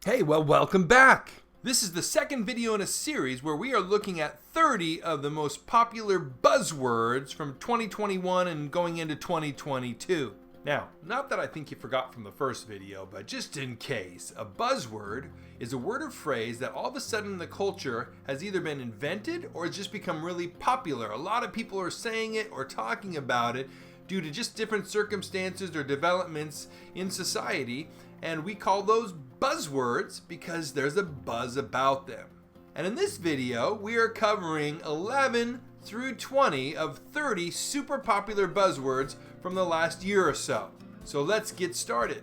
Hey, well, welcome back. This is the second video in a series where we are looking at 30 of the most popular buzzwords from 2021 and going into 2022. Now, not that I think you forgot from the first video, but just in case, a buzzword is a word or phrase that all of a sudden in the culture has either been invented or has just become really popular. A lot of people are saying it or talking about it due to just different circumstances or developments in society, and we call those buzzwords because there's a buzz about them. And in this video, we are covering 11 through 20 of 30 super popular buzzwords from the last year or so. So let's get started.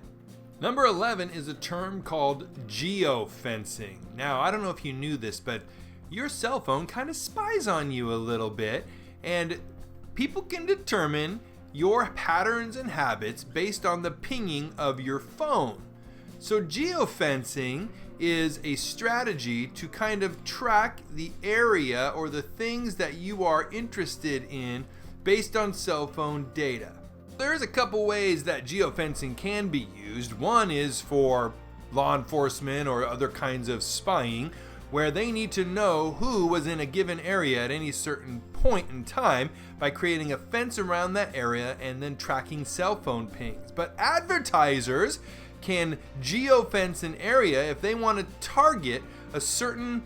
Number 11 is a term called geofencing. Now, I don't know if you knew this, but your cell phone kind of spies on you a little bit, and people can determine your patterns and habits based on the pinging of your phone. So geofencing is a strategy to kind of track the area or the things that you are interested in based on cell phone data. There's a couple ways that geofencing can be used. One is for law enforcement or other kinds of spying, where they need to know who was in a given area at any certain point in time by creating a fence around that area and then tracking cell phone pings. But advertisers can geofence an area if they want to target a certain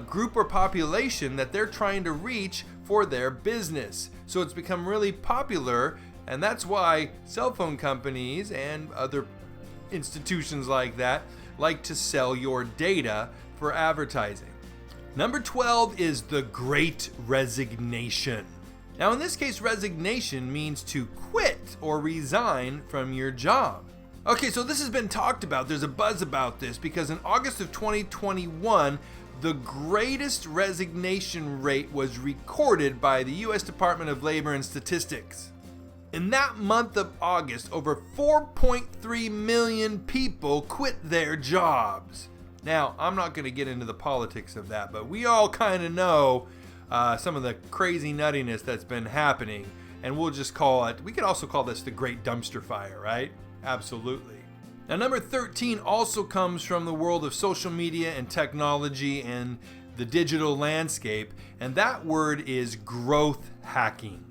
group or population that they're trying to reach for their business. So it's become really popular, and that's why cell phone companies and other institutions like that like to sell your data for advertising. Number 12 is the Great Resignation. Now, in this case, resignation means to quit or resign from your job. Okay, so this has been talked about. There's a buzz about this because in August of 2021, the greatest resignation rate was recorded by the U.S. Department of Labor and Statistics. In that month of August, over 4.3 million people quit their jobs. Now, I'm not going to get into the politics of that, but we all kind of know some of the crazy nuttiness that's been happening, and we'll just call it, we could also call this the Great Dumpster Fire, right? Absolutely. Now, number 13 also comes from the world of social media and technology and the digital landscape, and that word is growth hacking.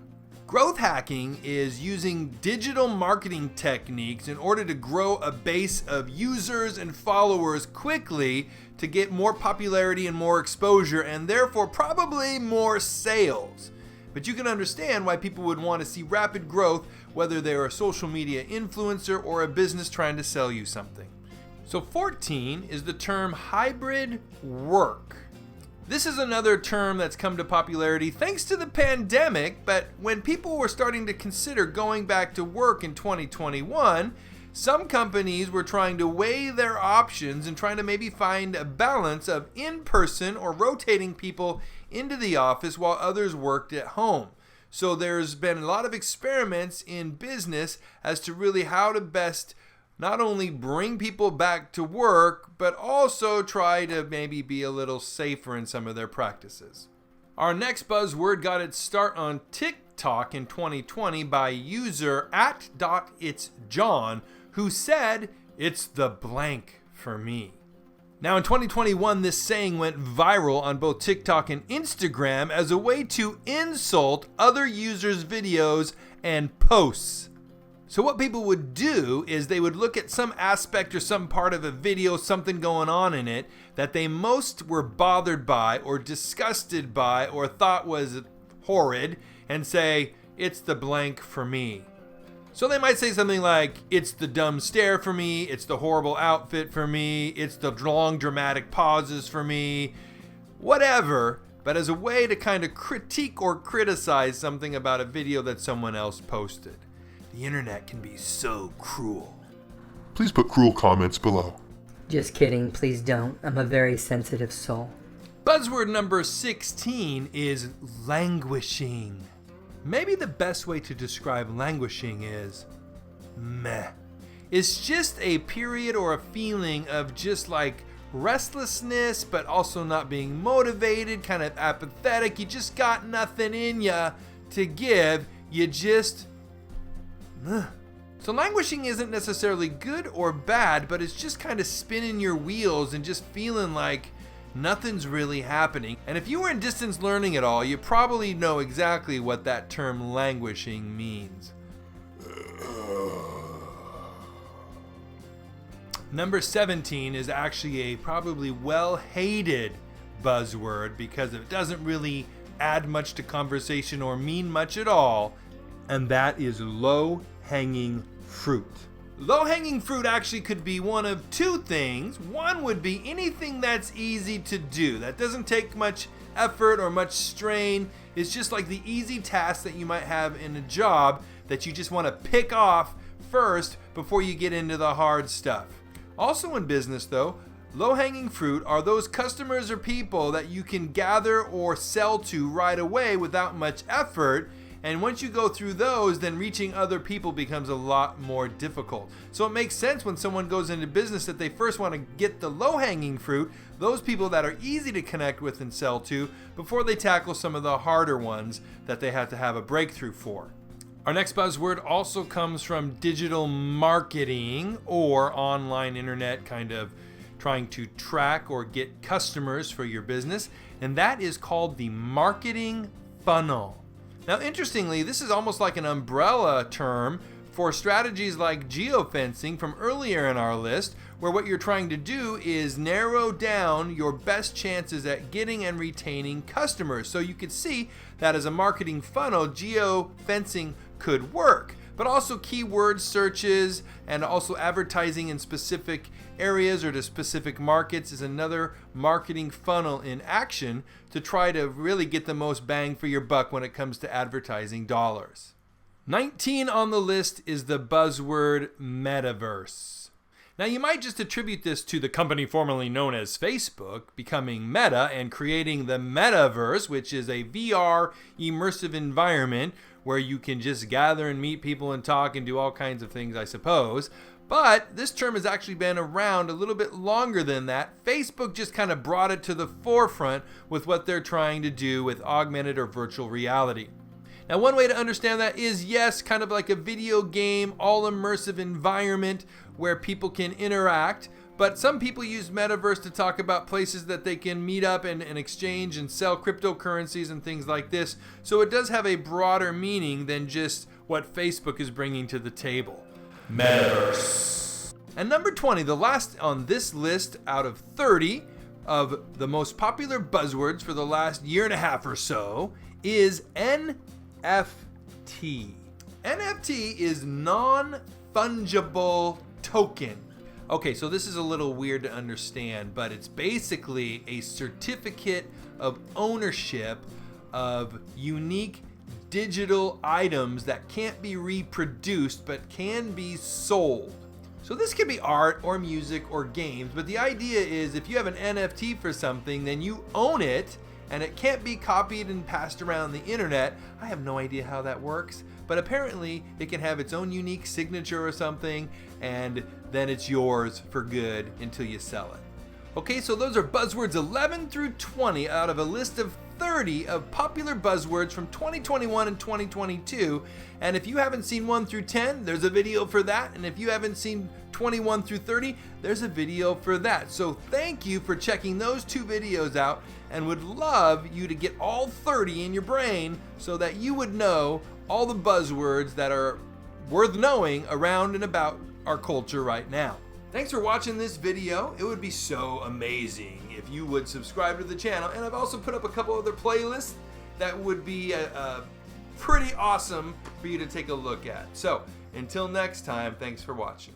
Growth hacking is using digital marketing techniques in order to grow a base of users and followers quickly to get more popularity and more exposure, and therefore probably more sales. But you can understand why people would want to see rapid growth, whether they're a social media influencer or a business trying to sell you something. So 14 is the term hybrid work. This is another term that's come to popularity thanks to the pandemic, but when people were starting to consider going back to work in 2021, some companies were trying to weigh their options and trying to maybe find a balance of in-person or rotating people into the office while others worked at home. So there's been a lot of experiments in business as to really how to best not only bring people back to work, but also try to maybe be a little safer in some of their practices. Our next buzzword got its start on TikTok in 2020 by user @itsjohn, who said, "It's the blank for me." Now in 2021, this saying went viral on both TikTok and Instagram as a way to insult other users' videos and posts. So what people would do is they would look at some aspect or some part of a video, something going on in it, that they most were bothered by or disgusted by or thought was horrid, and say, "It's the blank for me." So they might say something like, "It's the dumb stare for me, it's the horrible outfit for me, it's the long dramatic pauses for me," whatever, but as a way to kind of critique or criticize something about a video that someone else posted. The internet can be so cruel. Please put cruel comments below. Just kidding, please don't. I'm a very sensitive soul. Buzzword number 16 is languishing. Maybe the best way to describe languishing is meh. It's just a period or a feeling of just like restlessness, but also not being motivated, kind of apathetic. You just got nothing in ya to give. You just So languishing isn't necessarily good or bad, but it's just kind of spinning your wheels and just feeling like nothing's really happening. And if you were in distance learning at all, you probably know exactly what that term languishing means. Number 17 is actually a probably well-hated buzzword because it doesn't really add much to conversation or mean much at all, and that is low-hanging fruit. Low-hanging fruit actually could be one of two things. One would be anything that's easy to do, that doesn't take much effort or much strain. It's just like the easy task that you might have in a job that you just want to pick off first before you get into the hard stuff. Also in business though, low-hanging fruit are those customers or people that you can gather or sell to right away without much effort. And once you go through those, then reaching other people becomes a lot more difficult. So it makes sense when someone goes into business that they first want to get the low-hanging fruit, those people that are easy to connect with and sell to, before they tackle some of the harder ones that they have to have a breakthrough for. Our next buzzword also comes from digital marketing or online internet kind of trying to track or get customers for your business, and that is called the marketing funnel. Now, interestingly, this is almost like an umbrella term for strategies like geofencing from earlier in our list, where what you're trying to do is narrow down your best chances at getting and retaining customers. So you could see that as a marketing funnel, geofencing could work, but also keyword searches and also advertising in specific areas or to specific markets is another marketing funnel in action to try to really get the most bang for your buck when it comes to advertising dollars. 19 on the list is the buzzword metaverse. Now you might just attribute this to the company formerly known as Facebook becoming Meta and creating the metaverse, which is a VR immersive environment where you can just gather and meet people and talk and do all kinds of things, I suppose. But this term has actually been around a little bit longer than that. Facebook just kind of brought it to the forefront with what they're trying to do with augmented or virtual reality. Now, one way to understand that is, yes, kind of like a video game, all immersive environment where people can interact. But some people use metaverse to talk about places that they can meet up and exchange and sell cryptocurrencies and things like this. So it does have a broader meaning than just what Facebook is bringing to the table. Metaverse. And number 20, the last on this list out of 30 of the most popular buzzwords for the last year and a half or so, is NFT. NFT is non-fungible token. Okay, so this is a little weird to understand, but it's basically a certificate of ownership of unique digital items that can't be reproduced but can be sold. So this could be art or music or games, but the idea is if you have an NFT for something, then you own it and it can't be copied and passed around the internet. I have no idea how that works, but apparently it can have its own unique signature or something, and then it's yours for good until you sell it. Okay, so those are buzzwords 11 through 20 out of a list of 30 of popular buzzwords from 2021 and 2022. And if you haven't seen 1 through 10, there's a video for that. And if you haven't seen 21 through 30, there's a video for that. So thank you for checking those 2 videos out, and would love you to get all 30 in your brain so that you would know all the buzzwords that are worth knowing around and about our culture right now. Thanks for watching this video. It would be so amazing if you would subscribe to the channel, and I've also put up a couple other playlists that would be pretty awesome for you to take a look at. So until next time, thanks for watching.